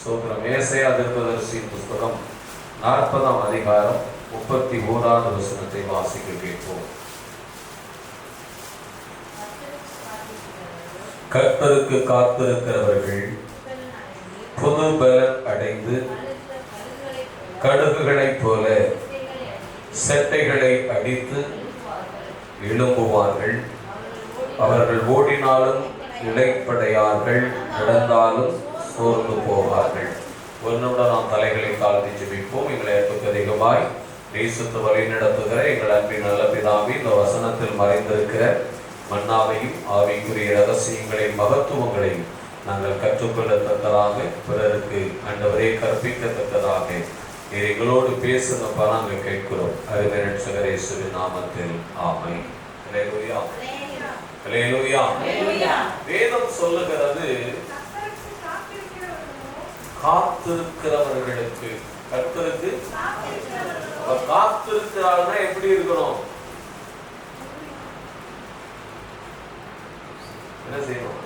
சோத்திரம். ஏசாயா தீர்க்கதரிசியின் புஸ்தகம் 40ஆம் அதிகாரம் 31வது வசனத்தை வாசிக்க கேட்போம். கர்த்தருக்கு காத்திருக்கிறவர்கள் புது பலன் அடைந்து கடுகுகளைப் போல செட்டைகளை அடித்து எழும்புவார்கள். அவர்கள் ஓடினாலும் இளைப்படையார்கள், நடந்தாலும் சோர்ந்து போவார்கள். ஒரு நிமிடம் நாம் தலைகளை தாழ்த்தி ஜெபிப்போம். எங்களை அன்புக்கு அதிகமாய் நேசித்து வழி நடத்துகிற எங்கள் அன்பின் நல்ல பிதாவே, இந்த வசனத்தில் மறைந்திருக்கிற மன்னாவையும் ஆவிக்குரிய ரகசியங்களையும் மகத்துவங்களையும் நாங்கள் கற்றுக்கொள்ளத்தக்கதாக, பிறருக்கு ஆண்டவரே கற்பிக்கத்தக்கதாக நீர் எங்களோடு பேசுங்கப்பா நாங்கள் கேட்கிறோம். அருமை ரட்சகர் இயேசுவின் நாமத்தில் ஆமென். அல்லேலூயா, அல்லேலூயா. வேதம் சொல்லுகிறது காத்திருக்கிறவர்களுக்கு. கர்த்தருக்கு காத்திருக்கிறாள்னா எப்படி இருக்கணும்? என்ன செய்யணும்?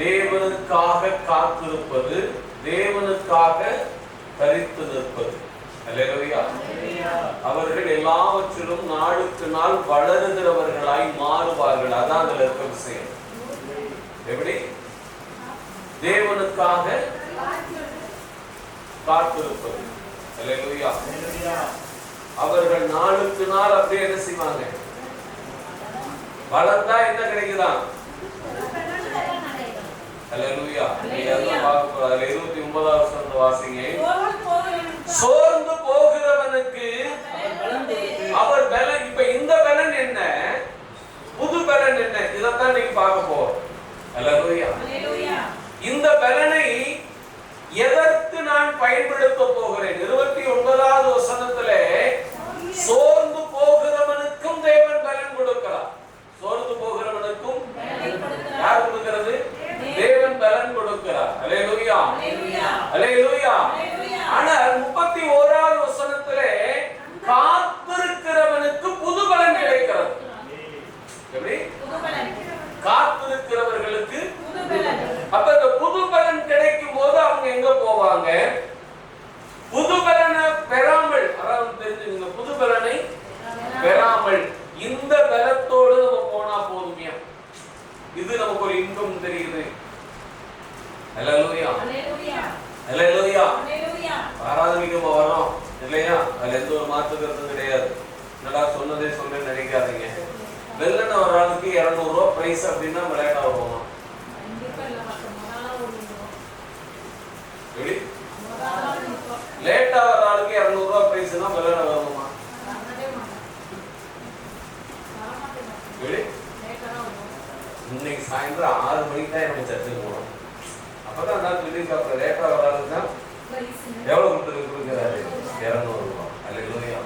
தேவனுக்காக காத்திருப்பது, தேவனுக்காக தரித்து நிற்பது. அல்லேலூயா. அவர்கள் எல்லாவற்றிலும் நாளுக்கு நாள் வளருகிறவர்களாய் மாறுவார்கள். அதான் அதுல இருக்க விஷயம். எப்படி? தேவனுக்காக காத்திருப்பது. அல்லேலூயா. அவர்கள் நாளுக்கு நாள் அப்படியே என்ன செய்வாங்க? வளர்ந்தா என்ன கிடைக்குதான்? அல்லேலூயா. 29வது வசனத்தை வாசிங்க. சோர்ந்து போகிறவனுக்கு அவர் பலன். இப்ப இந்த பலன் என்ன? புது பலன் என்ன? இதைத்தான் நீங்க பார்க்க போறோம். அல்லேலூயா. இந்த பலனை எதற்கு நான் பயன்படுத்த போகிறேன்? 29வது வசனத்திலே சோர்ந்து போகிறவனுக்கும் தேவன் பலன் கொடுக்கிறார். சோர்ந்து போகிறவனுக்கும் யார் கொடுக்கிறது? தேவன் பலன் கொடுக்கிறார். அல்லேலூயா, அல்லேலூயா. ஆனால் 31வது வசனத்திலே காத்திருக்கிறவனுக்கு புது பலன் கிடைக்கிறது. எப்படி? காத்திருக்கிறவர்களுக்கு அப்ப இந்த புது பலன் கிடைக்கும் போது அவங்க எங்க போவாங்க? புது பலனை பெறாமல், அதாவது தெரிஞ்சுங்க, புது பலனை பெறாமல் இந்த பலத்தோடு நம்ம போனா போதுமையா? இது நமக்கு ஒரு இன்பம் தெரியுது. அல்லேலூயா, அல்லேலூயா. ஆராதனைக்கு வரோம் இல்லையா? அதுல எந்த ஒரு மாற்று கருத்தும் கிடையாது. என்னடா சொன்னதே சொல்றேன்னு நினைக்காதீங்க. வெள்ளன ஒரு ஆளுக்கு 200 ரூபாய் பிரைஸ் அப்படின்னா லேட்டா வருவோம். எப்படி? லேட்டா வர ஆளுக்கு 200 ரூபாய் பிரைஸ்னா வெள்ளன வருமா? எப்படி? இன்னைக்கு சாயந்தரம் 6 மணிக்கு தான் எனக்கு சர்ச்சுக்கு போகணும். அப்பதான் நான் சொல்லியிருக்காப்புல லேட்டா வர ஆளுக்கு தான் எவ்வளவு கொடுக்குறாரு? 200 ரூபாய். அல்லேலூயா.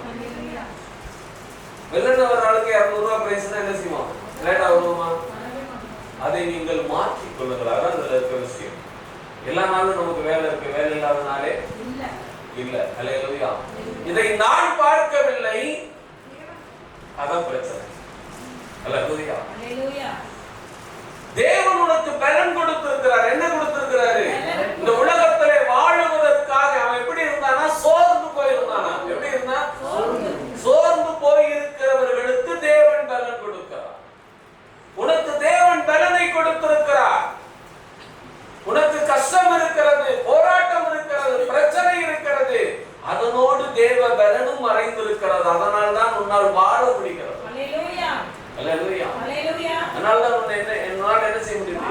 வெள்ளன வர ஆளுக்கு 200 ரூபாய் பிரைஸ்னா என்ன செய்வோம்? லேட்டா வருவோமா? அதை நீங்கள் மாற்றிக் கொள்ளுங்கள். அதான் அதுல இருக்க விஷயம். எல்லா நாளும் நமக்கு வேலை இருக்கு, வேலை இல்லாத நாளே இல்ல. அல்லேலூயா. இதை நான் பார்க்கவில்லை, அதான் பிரச்சனை. அல்லேலூயா. தேவன் உனக்கு பலன் கொடுத்திருக்கிறார். என்ன கொடுத்திருக்கிறாரு? இந்த உலகத்திலே வாழுவதற்காக. அவன் எப்படி இருந்தானா? சோர்ந்து போயிருந்தானா? எப்படி இருந்தா? சோர்ந்து போயிருக்கிறவர்களுக்கு தேவன் பலன் கொடுக்கிறார். உனக்கு தேவன் பலனை கொடுத்திருக்கிறார். உனக்கு கஷ்டம் இருக்கிறது, போராட்டம் இருக்கிறது, பிரச்சனை இருக்கிறது, அதனோடு தேவ பலனும் மறைந்திருக்கிறது. அதனால் தான் உன்னால் வாழ முடிகிறது. அல்லேலூயா. அதனால தான் என்னால் என்ன செய்ய முடியும்?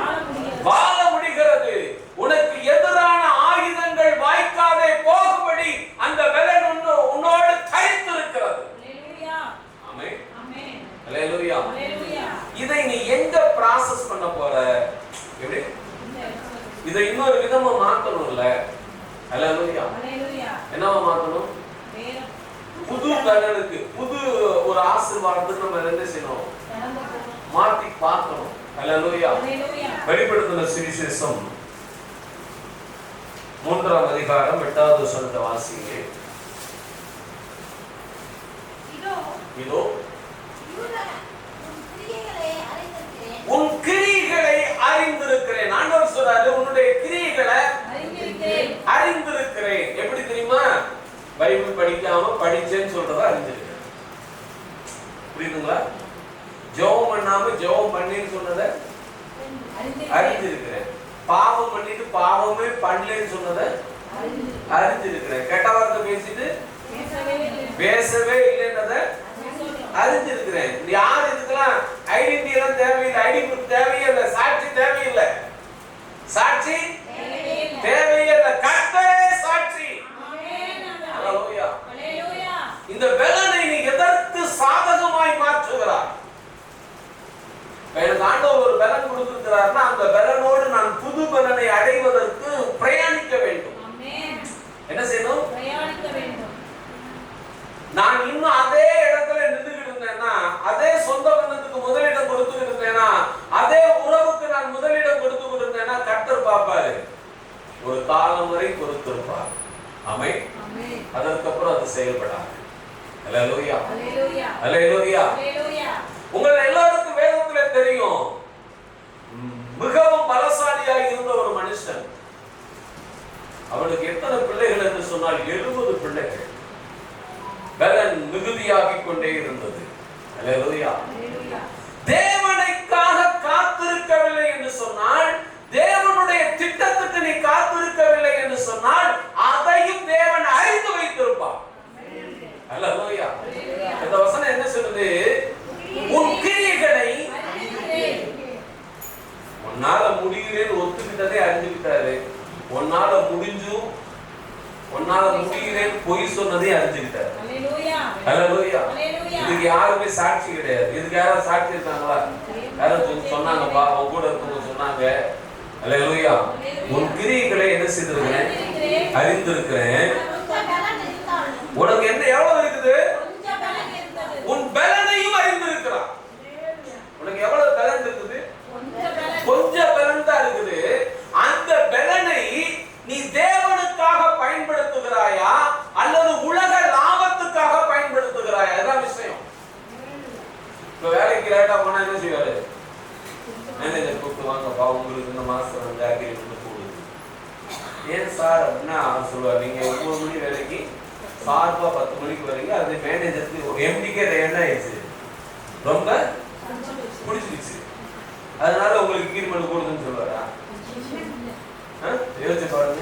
வாழ முடிகிறது. உனக்கு எதிரான ஆயுதங்கள் வாய்க்காதே போகும்படி அந்த பலன் உன்னோடு தரித்திருக்கிறது. ஆமென், அல்லேலூயா. இதை நீ எங்க ப்ராசஸ் பண்ண போற? எப்படி? இதை இன்னொரு விதமா மாத்தணும்ல. அல்லேலூயா. என்னவா மாத்தணும்? புது பலனுக்கு, புது ஒரு ஆசீர்வாதத்துக்கு நம்ம என்ன செய்யணும்? மாத்தி பார்க்கணும். அல்லேலூயா. வெளிப்படுத்தின சுவிசேஷம் 3ஆம் அதிகாரம் 8வது வசனத்தை வாசிங்க. இதோ உன் கிரியைகளை அறிந்திருக்கிறேன். ஆண்டவர் சொல்றாரு, உன்னுடைய கிரியைகளை எப்படி தெரியுமா? பைபிள் படிக்காம படிச்சேன்னு சொல்றத அறிஞ்சிருக்கேன். புரியுதுங்களா? ஜெபம் பண்ணாம ஜெபம் பண்ணின்னு சொன்னதை அறிஞ்சிருக்கிறேன். பாவம் பண்ணிட்டு பாவமே பண்ணலன்னு சொன்னதை அறிஞ்சிருக்கிறேன். கெட்ட வார்த்தை பேசிட்டு பேசவே இல்லைன்றத அறிஞ்சிருக்கிறேன். யார் இதுக்கெல்லாம் ஐடென்டிட்டி எல்லாம் தேவையில்லை, ஐடி ப்ரூஃப் தேவையில்லை, சாட்சி தேவையில்லை, சாட்சி தேவையில்லை, கர்த்தரே சாட்சி. ஹல்லேலூயா. இந்த பலனை நீ எதற்கு சாதகமாய் மாற்றுகிறாய்? எனக்கு ஆண்டவர் ஒரு பலன் கொடுத்திருக்கிறார்னா அந்த பலனோடு நான் புது பலனை அடைவதற்கு பிரயாணிக்க வேண்டும். என்ன செய்யணும்? பிரயாணிக்க வேண்டும். நான் இன்னும் அதே இடத்துல நின்றுகிட்டு இருந்தேன்னா, அதே சொந்த பந்தத்துக்கு முதலிடம் கொடுத்துட்டு இருந்தேன்னா, அதே உறவுக்கு நான் முதலிடம் கொடுத்துக்கிட்டு இருந்தேன்னா கர்த்தர் பார்ப்பாரு. ஒரு காலம் வரை பொறுத்திருப்பார். ஆமென். அதற்கப்புறம் அது செயல்படாது. ஹல்லேலூயா. ஹல்லேலூயா. உங்கள் எல்லாருக்கும் வேதத்துல தெரியும், மிகவும் பலசாலியாக இருந்த ஒரு மனுஷன், அவனுக்கு எத்தனை பிள்ளைகள் என்று சொன்னால் 70 பிள்ளைகள். பலன் மிகுதியாகிக் கொண்டே இருந்தது. ஹல்லேலூயா. தேவனுக்காக காத்திருக்கவில்லை என்று சொன்னால், தேவனுடைய திட்டத்துக்கு நீ காத்திருக்கவில்லை என்று சொன்னால், அதையும் தேவன் அறிந்து வைத்திருப்பார். ஹல்லேலூயா. இந்த வசனம் என்ன சொல்லுது? உன் கிரியைகளை உன்னால முடிகிறேன்னு ஒத்துக்கிட்டதே அறிஞ்சுக்கிட்டாரு. உன்னால முடிஞ்சும் உன்னால முடிகிறேன்னு பொய் சொன்னதே அறிஞ்சுக்கிட்டாரு. ஹல்லேலூயா. இதுக்கு யாருமே சாட்சி கிடையாது. இதுக்கு யாராவது சாட்சி இருக்காங்களா? யாரும் சொன்னாங்கப்பா, உன் கூட இருக்கவங்க சொன்னாங்க. ஹல்லேலூயா. உன் கிரியைகளை என்ன செய்திருக்கிறேன்? அறிந்திருக்கிறேன். உனக்கு என்ன எவ்வளவு இருக்குது? உன் பலனையும் அறிந்திருக்கிறான். உனக்கு எவ்வளவு பலன் இருக்குது? கொஞ்சம் பலன் தான் இருக்குது. அந்த பலனை நீ தேவனுக்காக பயன்படுத்துகிறாயா அல்லது உலக லாபத்துக்காக பயன்படுத்துகிறாயா? அதான் விஷயம். இப்ப வேலைக்கு லேட்டா போனா என்ன செய்வாரு? மேனேஜர் கூப்பிட்டு வாங்கப்பா, உங்களுக்கு இந்த மாசம் வந்து அக்ரிமெண்ட் போடுது. ஏன் சார் அப்படின்னா சொல்லுவார், நீங்க 9 மணி வேலைக்கு சார்பா 10 மணிக்கு வரீங்க. அது மேனேஜருக்கு எம்டிக்கே என்ன ஆயிடுச்சு, ரொம்ப பிடிச்சிருச்சு. அதனால உங்களுக்கு அக்ரிமெண்ட் போடுதுன்னு சொல்லுவாரா? யோசிச்சு பாருங்க.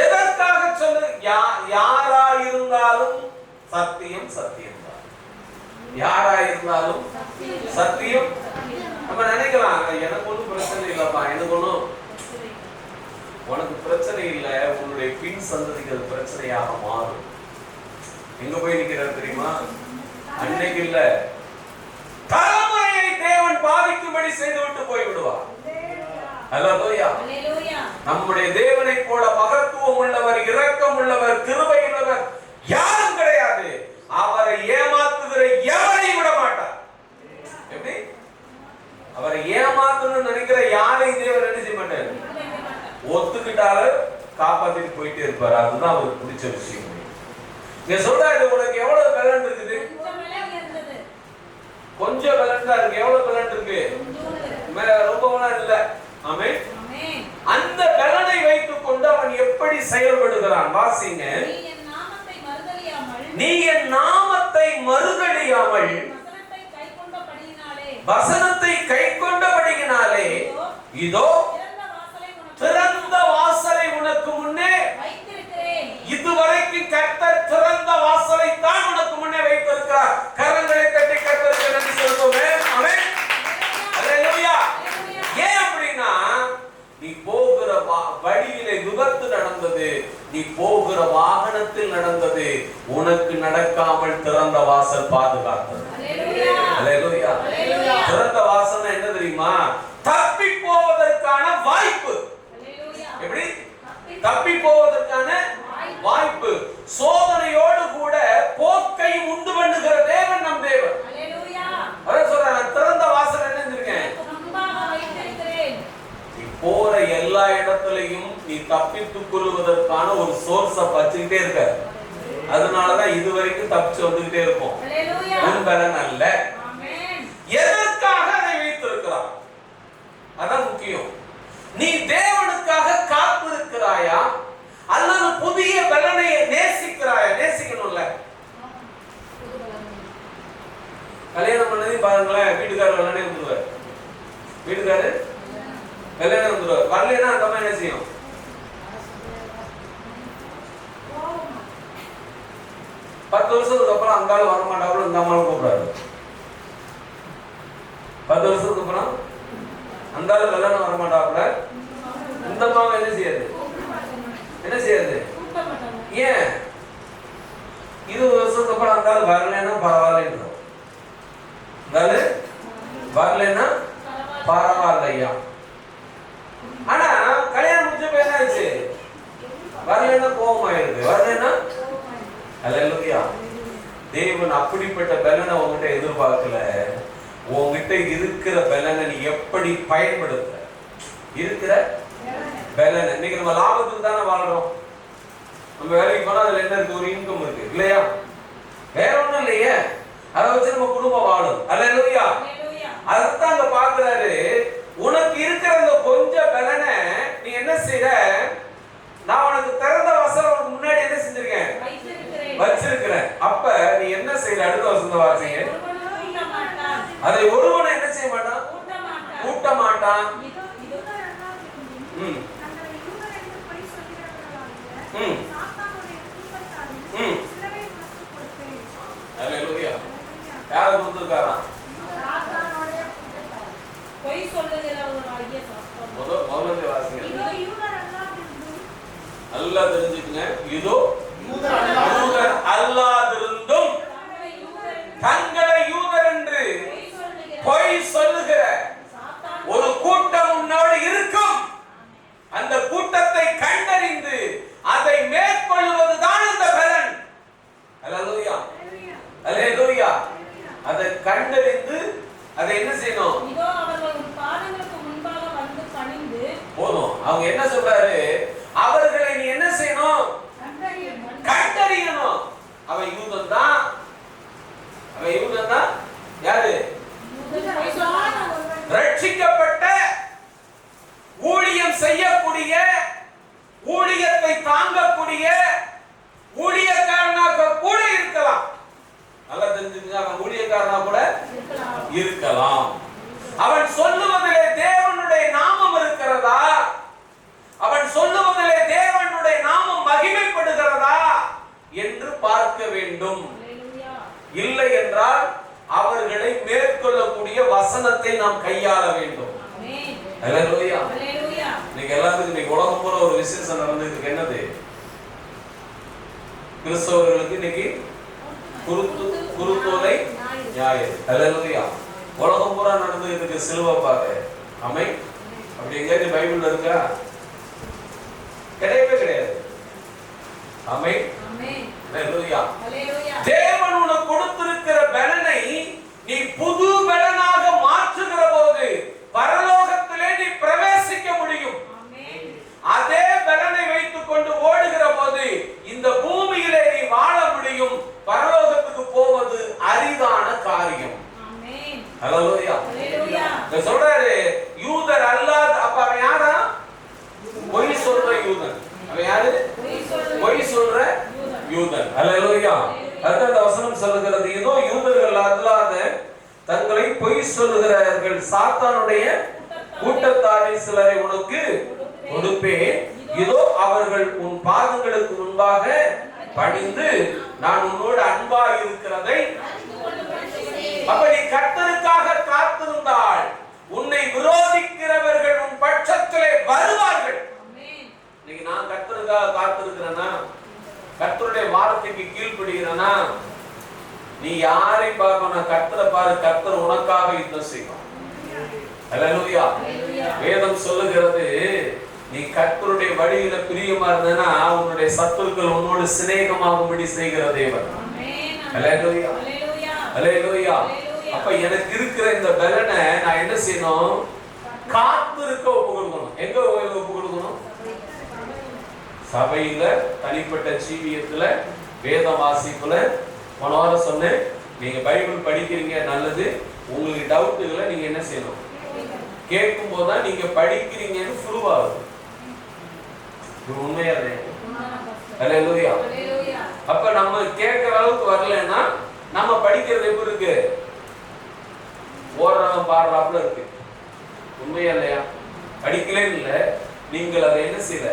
எதற்காக சொல்லு? யாரா இருந்தாலும் சத்தியம் சத்தியம் தான். யாரா இருந்தாலும் சத்தியம். நம்ம நினைக்கலாம், எனக்கு ஒன்றும் பிரச்சனை இல்லப்பா, எனக்கு ஒன்றும். உனக்கு பிரச்சனை இல்லை, உன்னுடைய பின் சந்ததிக்கு அது பிரச்சனையாக மாறும். எங்க போய் நிக்கிறார் தெரியுமா? அன்னைக்கு இல்ல, தலைமுறையை தேவன் பாதிக்கும்படி செய்துவிட்டு போய் விடுவார். ஹல்லேலூயா. நம்முடைய தேவனை போல மகத்துவம் உள்ளவர், இரக்கம் உள்ளவர், கிருபை உள்ளவர் யாரும் கிடையாது. அவரை ஏமாத்துகிற எவரையும் விட மாட்டார். எப்படி? அவரை ஏமாத்தணும்னு நினைக்கிற யாரையும் தேவன் என்ன செய்ய மாட்டார். ஒத்துக்கிட்டாலும் காப்பாத்திட்டு போயிட்டே இருப்பாரு. அதுதான் அவருக்கு பிடிச்ச விஷயம். இங்க சொல்றாரு, உனக்கு எவ்வளவு பலன் இருக்குது? கொஞ்சம் பலன் தான் இருக்கு. எவ்வளவு பலன் இருக்கு? ரொம்ப பலன் இல்ல. ஆமென். அந்த பலனை வைத்துக் கொண்டு அவன் எப்படி செயல்படுகிறான்? வாசிங்க. நீ என் நாமத்தை மறுதலியாமல் வசனத்தை கைக்கொண்டபடியினாலே இதோ திறந்த வாசலை உனக்கு முன்னே வைத்திருக்கிறேன். இதுவரைக்கும் கர்த்தர் திறந்த வாசலை தான் உனக்கு முன்னே வைத்திருக்கிறார். கரங்களை தட்டி கர்த்தருக்கு நன்றி சொல்லுவோமே. ஆமென். ஹல்லேலூயா. ஏன் அப்படின்னா, நீ போகிற வழியிலே விபத்து நடந்தது, நீ போகிற வாகனத்தில் நடந்தது, உனக்கு நடக்காமல் திறந்த வாசல் பாதுகாத்தது. ஹல்லேலூயா. திறந்த வாசல் என்ன தெரியுமா? தப்பி போவதற்கான வாய்ப்பு. எப்படி? தப்பி போவதற்கான வாய்ப்பு. சோதனையோடு கூட போக்கை உண்டு பண்ணுகிற தேவன் நம் தேவன். அதான் சொல்றேன், திறந்த வாசல் என்ன செஞ்சிருக்கேன்? நீ போற எல்லா இடத்துலயும் நீ தப்பித்துக் கொள்வதற்கான ஒரு சோர்ஸ வச்சுக்கிட்டே இருக்க. அதனாலதான் இதுவரைக்கும் தப்பிச்சு வந்துகிட்டே இருக்கும். உன் பலன் அல்ல. எதற்காக அதை வைத்திருக்கிறார்? அதான் முக்கியம். நீ தேவனுக்காக காத்திருக்கிறாயா அல்லது புதிய பாருங்களேன், வீட்டுக்காரர் வெள்ளனே வந்துருவார். வீட்டுக்காரர் வெள்ளனே வந்துருவார். வரலன்னா அந்த அம்மா என்ன செய்யும்? 10 வருஷத்துக்கு அப்புறம் அந்த ஆள் வரமாட்டாப்புல, இந்த அம்மாவை கூப்பிடாரு. 10 வருஷத்துக்கு அப்புறம் அந்த ஆள் வெள்ளன வரமாட்டாப்புல, இந்த அம்மாவை என்ன செய்யாது? என்ன செய்யாது? ஏன்? 20 வருஷத்துக்கு அப்புறம் அந்த ஆள் வரலன்னா பரவாயில்ல, வரலன்னா பரவாயில்லையா. ஆனா கல்யாணம் முடிஞ்ச என்ன ஆச்சு? வரலன்னா கோபமாயிருக்கு. வரலன்னா அல்லேலூயா. தேவன் அப்படிப்பட்ட பலனை உங்ககிட்ட எதிர்பார்க்கல. உங்ககிட்ட இருக்கிற பலனை நீ எப்படி பயன்படுத்த? இருக்கிற பலனை இன்னைக்கு நம்ம லாபத்துக்கு தானே வாழ்றோம். நம்ம வேலைக்கு போனா அதுல என்ன இருக்கு? ஒரு இன்கம் இருக்கு இல்லையா? வேற ஒண்ணும் இல்லையே. அதை வச்சு நம்ம குடும்பம் வாழும். அல்லேலூயா. அதைத்தான் அங்க பாக்குறாரு. உனக்கு இருக்கிற அந்த கொஞ்சம் பலனை நீ என்ன செய்யற? நான் உனக்கு திறந்த வசனம் முன்னாடி என்ன செஞ்சிருக்கேன்? வச்சிருக்கிறேன். அப்ப நீ என்ன செய்யற? அடுத்த வசனத்தை வாசிங்க. அதை ஒருவனை என்ன செய்ய மாட்டான்? கூட்ட மாட்டான். அல்லேலூயா. யாரை கொடுத்திருக்காரா? முதல்ல வாசிங்க. நல்லா தெரிஞ்சுக்கங்க. இதோ யூதர் அல்லாதிருந்தும் தங்களை யூதர் என்று பொய் சொல்லுகிற ஒரு கூட்டம் உன்னோடு இருக்கும். அந்த கூட்டத்தை கண்டறிந்து அதை மேற்கொள்வதுதான் இந்த பலன். அல்லேலூயா. அல்லேலூயா. அதை கண்டறிந்து அதை என்ன செய்யணும்? இதோ அவர்கள் உன் பாதங்களுக்கு முன்பாக வந்து பணிந்து போதும். அவங்க என்ன சொல்றாரு? அவர்களை நீ என்ன செய்யணும்? கண்டறியணும். அவன் யூதன் தான். அவன் யூதன் தான். யாரு? ரட்சிக்கப்பட்ட ஊழியம் செய்யக்கூடிய, ஊழியத்தை தாங்கக்கூடிய ஊழியக்காரனாக கூட இருக்கலாம். நல்லா தெரிஞ்சுக்கங்க. அவன் ஊழியக்காரனா கூட இருக்கலாம். அவன் சொல்லுவதிலே தேவனுடைய நாமம் இருக்கிறதா? அவன் சொல்லுவதிலே தேவனுடைய நாமம் மகிமைப்படுகிறதா என்று பார்க்க வேண்டும். இல்லை என்றால் அவர்களை மேற்கொள்ளக்கூடிய வசனத்தை நாம் கையாள வேண்டும். அல்லேலூயா. இன்னைக்கு எல்லாத்துக்கும் இன்னைக்கு உலகம் பூரா ஒரு விசேஷம் நடந்ததுக்கு என்னது? கிறிஸ்தவர்களுக்கு இன்னைக்கு குருத்தோலை ஞாயிறு. அல்லேலூயா. உலகம் பூரா நடந்ததுக்கு சிலுவை பாதை. ஆமென். அப்படி எங்கேயாவது பைபிள்ல இருக்கா? கிடையவே கிடையாது. ஆமென். அல்லேலூயா. தேவன் உனக்கு கொடுத்திருக்கிற பலனை நீ புது பலனாக மாற்றுகிற போது பரலோகத்திலே நீ பிரவேசிக்க முடியும். அதே பலனை வைத்துக் கொண்டு ஓடுகிற போது இந்த பூமியிலே நீ வாழ முடியும். பரலோகத்துக்கு போவது அரிதான காரியம். அல்லேலூயா. சொல்றாரு யூதர் அல்லாத. அப்ப அவன் யாரா? பொய் சொல்ற யூதன். அவன் யாரு? பொய் சொல்ற யூதன். அல்லேலூயா. அந்த வசனம் சொல்லுகிறது, இதோ யூதர்கள் அல்லாத தங்களை பொய் சொல்லுகிறார்கள் சாத்தானுடைய கூட்டத்தாரில் சிலரை உனக்கு கொடுப்பேன். இதோ அவர்கள் உன் பாதங்களுக்கு முன்பாக பணிந்து நான் உன்னோடு அன்பாக இருக்கிறதை. அப்ப நீ கர்த்தருக்காக காத்திருந்தால் உன்னை விரோதிக்கிறவர்கள் உன் பட்சத்திலே வருவார்கள். இன்னைக்கு நான் கர்த்தருக்காக காத்திருக்கிறேனா? கர்த்தருடைய வார்த்தைக்கு கீழ்ப்படுகிறேனா? நீ யாரை பார்க்கணும்? கர்த்தரை பாரு. கர்த்தர் உனக்காக யுத்தம் செய்யும். அல்லேலூயா. வேதம் சொல்லுகிறது, நீ கர்த்தருடைய வழியில பிரியமா இருந்தனா உன்னுடைய சத்துருக்கள் உன்னோடு சிநேகமாகும்படி செய்கிற தேவன். அல்லேலூயா. அல்லேலூயா. அப்ப எனக்கு இருக்கிற இந்த பலனை நான் என்ன செய்யணும்? காத்திருக்க ஒப்பு கொடுக்கணும். எங்க ஒப்பு கொடுக்கணும்? சபையில, தனிப்பட்ட ஜீவியத்துல, வேத வாசிப்புல. போன வாரம் சொன்னேன், நீங்க பைபிள் படிக்கிறீங்க நல்லது. உங்களுக்கு டவுட்டுகளை நீங்க என்ன செய்யணும்? கேட்கும் போதுதான் நீங்க படிக்கிறீங்கன்னு ப்ரூவ் ஆகுது. உண்மையா? அல்லேலூயா. அப்ப நம்ம கேட்கிற அளவுக்கு வரலன்னா நம்ம படிக்கிறது எப்படி இருக்கு? ஓடுறவன் பாடுறாப்புல இருக்கு. உண்மையா இல்லையா? படிக்கலன்னு இல்லை, நீங்கள் அதை என்ன செய்யல,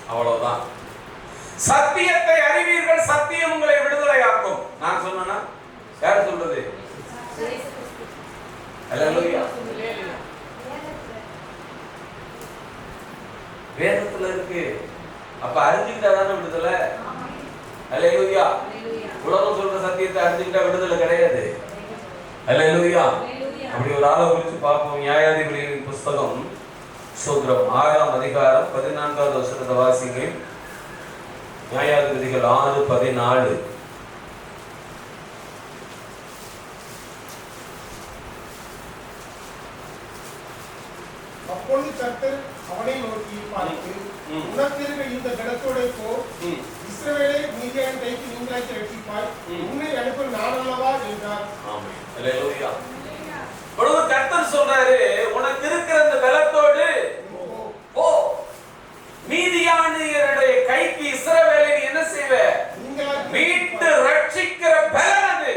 அவ்வளவுதான். சத்தியத்தை அறிவீர்கள், சத்தியம் உங்களை விடுதலையாக்கும். நான் சொன்னா யார் சொல்றது? அல்லேலூயா. வேதத்துல இருக்கு. அப்ப அறிஞ்சுக்கிட்டா தானே விடுதலை. அல்லேலூயா. உலகம் சொல்ற சத்தியத்தை அறிஞ்சுக்கிட்டா விடுதலை கிடையாது. அல்லேலூயா. அப்படி ஒரு ஆளை குறித்து பார்ப்போம். நியாயாதிபதிகளின் புஸ்தகம் சூத்திரம் 6ஆம் அதிகாரம் 14வது வசனத்தை வாசிங்க. நியாயாதிபதிகள் 6:14. அப்பொழுது கர்த்தர் அவனை நோக்கி பார்த்து, உனக்கிருக்கிற இந்த ஜனத்தோட போ, இஸ்ரவேலை மீதியான் கைக்கு நீங்களாக்கி ரட்சிப்பாய், உன்னை அனுப்ப நான் அல்லவா என்றார். ஆமென். அல்லேலூயா. பொழுது கர்த்தர் சொல்றாரு, உனக்கு இருக்கிற இந்த பலத்தோடு போ, மீதியானியருடைய கைக்கு இஸ்ரவேலை நீ என்ன செய்வ? மீட்டு ரட்சிக்கிற பலன் அது.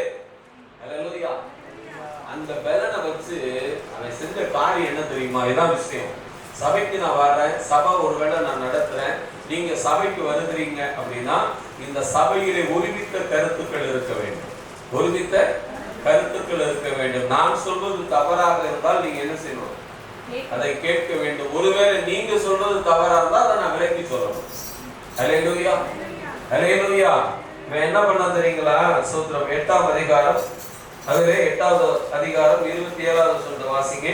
அல்லேலூயா. அந்த பலனை வச்சு அவன் செஞ்ச காரியம் என்ன தெரியுமா? இதான் விஷயம். சபைக்கு நான் வர்றேன், சபை ஒருவேளை நான் நடத்துறேன், நீங்க சபைக்கு வருகிறீங்க அப்படின்னா இந்த சபையிலே ஒருமித்த கருத்துக்கள் இருக்க வேண்டும். ஒருமித்த கருத்துக்கள் இருக்க வேண்டும். நான் சொல்வது தவறாக இருந்தால் நீங்க என்ன செய்யணும்? அதை கேட்க வேண்டும். ஒருவேளை நீங்க சொல்றது தவறா இருந்தா அதை நான் விலக்கி சொல்லணும். அல்லேலூயா. அல்லேலூயா. இவன் என்ன பண்ண தெரியுங்களா? சூத்திரம் 8ஆம் அதிகாரம், அதிலே 8வது அதிகாரம் 27வது வசனத்தை வாசிங்க.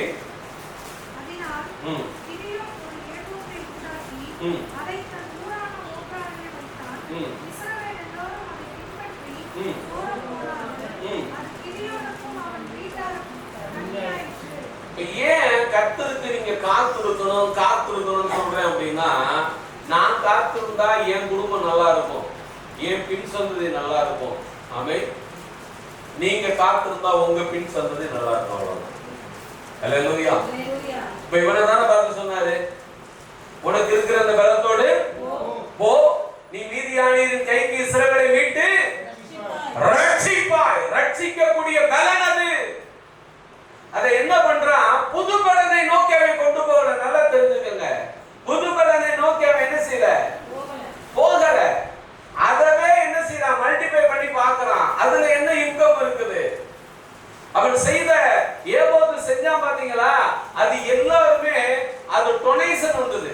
ஏன் கர்த்தருக்கு நீங்க காத்திருக்கணும் சொல்றேன் அப்படின்னா, நான் காத்திருந்தா என் குடும்பம் நல்லா இருக்கும், என் பின் சந்ததி நல்லா இருக்கும். ஆமென். நீங்க காத்திருந்தா உங்க பின் சந்ததி நல்லா இருக்கும். அவ்வளவுதான். அல்லேலூயா. இப்ப இவனை தானே பார்த்து சொன்னாரு, உனக்கு இருக்கிற அந்த பலத்தோடு போ, நீ மீதியானியரின் கைக்கு இஸ்ரவேலை மீட்டு ரட்சிப்பாய். ரட்சிக்கக்கூடிய பலன் அது. அதை என்ன பண்றான்? புது பலனை நோக்கி அவன் கொண்டு போகல. நல்லா தெரிஞ்சுக்கங்க, புது பலனை நோக்கி அவன் என்ன செய்யல, போகல. அதவே என்ன செய்யறான்? மல்டிப்ளை பண்ணி பார்க்கறான். அதுல என்ன இன்கம் இருக்குது? அவன் செய்த ஏபோது செஞ்சான் பாத்தீங்களா? அது எல்லாருமே அது டொனேஷன் வந்தது.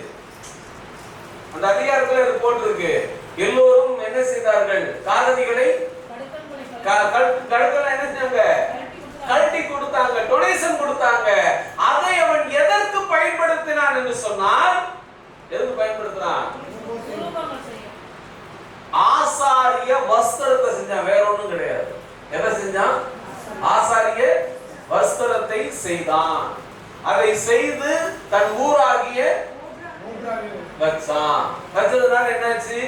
அந்த அதிகாரத்துல அது போட்டிருக்கு. எல்லோரும் என்ன செய்தார்கள்? காதணிகளை கழுத்துல என்ன செஞ்சாங்க? கழட்டி கொடுத்தாங்க, டொனேஷன் கொடுத்தாங்க. அதை அவன் எதற்கு பயன்படுத்தினான் என்று சொன்னால், எதற்கு பயன்படுத்தினான்? ஆசாரிய வஸ்திரத்தை செஞ்சான், வேற ஒண்ணும் கிடையாது. எதை செஞ்சான்? ஆசாரிய வஸ்திரத்தை செய்தான். அதை செய்து தன் ஊராகிய வச்சான். வச்சதுனால என்னாச்சு?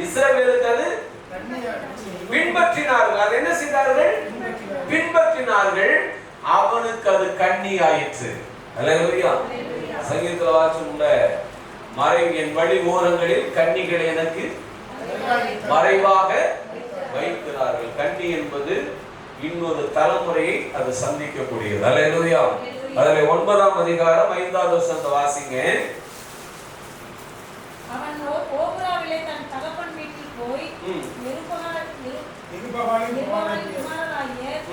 இஸ்ரவேலுக்கு அது பின்பற்றினார்கள். அது என்ன செய்தார்கள்? பின்பற்றினார்கள். அவனுக்கு அது கண்ணி ஆயிற்று. அல்லேலூயா. சங்கீதத்துல வாசிச்சோம்ல, என் வழி ஓரங்களில் கன்னிகளை எனக்கு மறைவாக வைக்கிறார்கள். கன்னி என்பது இன்னொரு தலைமுறையை அது சந்திக்கக்கூடியது. அல்லேலூயா. அதிலே 9ஆம் அதிகாரம் 5வது வசனத்தை வாசிங்க. அவன் ஓபராவிலே தன் தகப்பன் வீட்டில் போய்